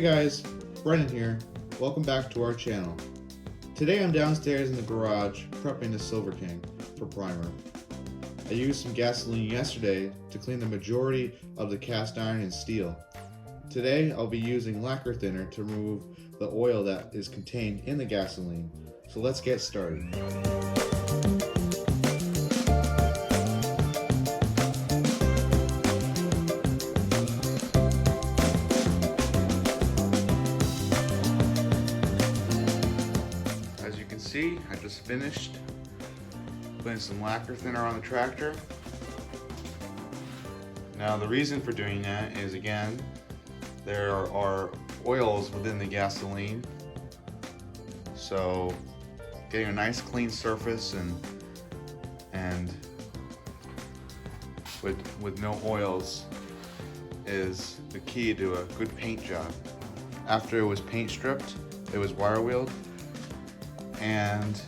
Hey guys, Brennan here. Welcome back to our channel. Today I'm downstairs in the garage prepping the Silver King for primer. I used some gasoline yesterday to clean the majority of the cast iron and steel. Today I'll be using lacquer thinner to remove the oil that is contained in the gasoline. So let's get started. As you can see, I just finished putting some lacquer thinner on the tractor. Now the reason for doing that is, again, there are oils within the gasoline, so getting a nice clean surface and with no oils is the key to a good paint job. After it was paint stripped, it was wire wheeled, and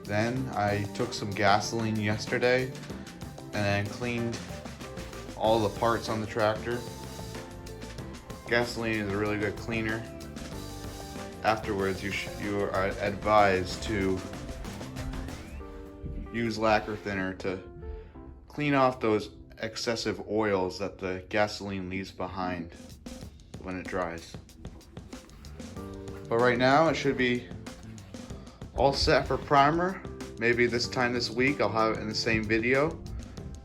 then I took some gasoline yesterday and then cleaned all the parts on the tractor. Gasoline is a really good cleaner. Afterwards, you are advised to use lacquer thinner to clean off those excessive oils that the gasoline leaves behind when it dries. But right now it should be all set for primer. Maybe this time this week I'll have it in the same video.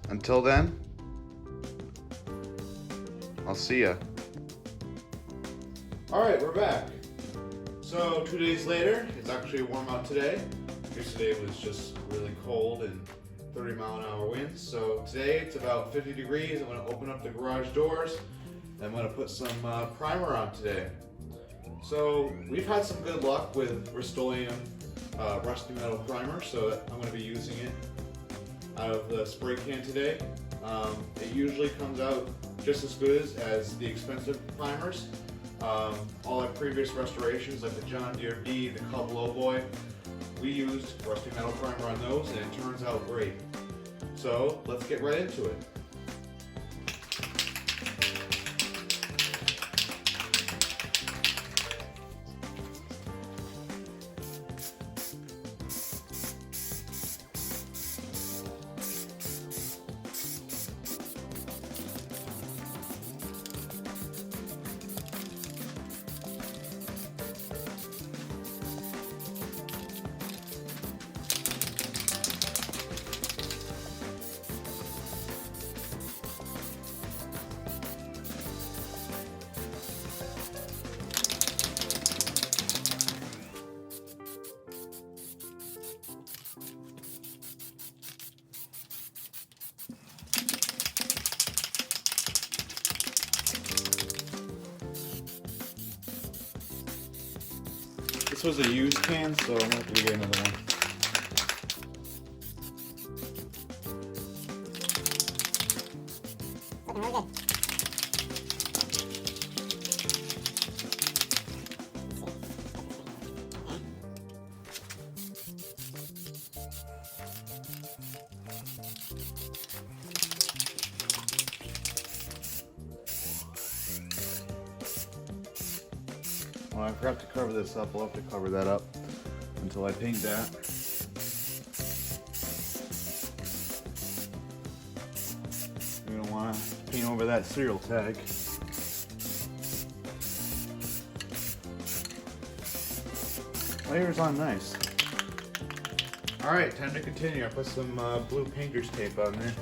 Until then, I'll see ya. Alright, we're back. So 2 days later, it's actually warm out today. Yesterday was just really cold and 30-mile-an-hour winds. So today it's about 50 degrees. I'm going to open up the garage doors. I'm going to put some primer on today. So we've had some good luck with Rust-Oleum rusty metal primer, so I'm going to be using it out of the spray can today. It usually comes out just as good as the expensive primers. All our previous restorations, like the John Deere D, the Cub Lowboy, we used rusty metal primer on those, and it turns out great. So let's get right into it. This was a used can, so I'm going to have to get another one. Looking really good. Well, I forgot to cover this up. I'll have to cover that up until I paint that. You're gonna want to paint over that serial tag. Layers on nice. Alright, time to continue. I put some blue painter's tape on there.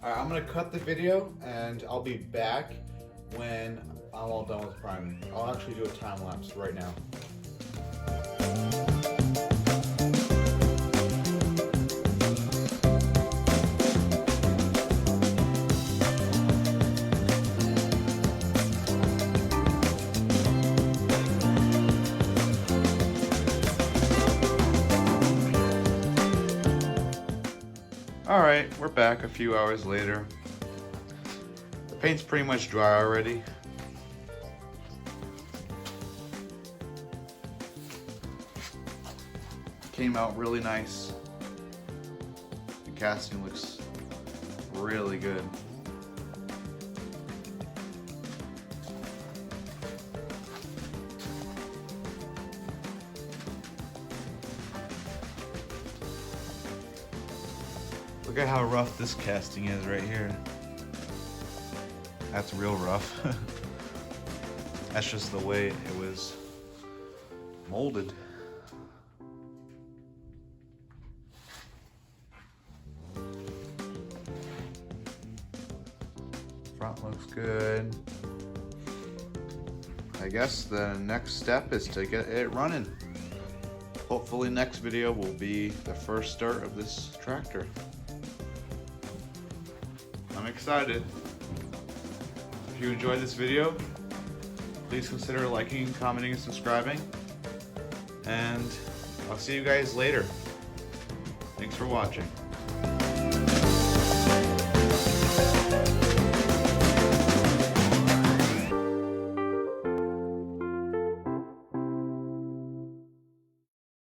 Alright, I'm gonna cut the video and I'll be back when I'm all done with priming. I'll actually do a time lapse right now. Alright, we're back a few hours later. The paint's pretty much dry already. Came out really nice. The casting looks really good. Look at how rough this casting is right here. That's real rough. That's just the way it was molded. Front looks good. I guess the next step is to get it running. Hopefully next video will be the first start of this tractor. I'm excited. If you enjoyed this video, please consider liking, commenting, and subscribing. And I'll see you guys later. Thanks for watching.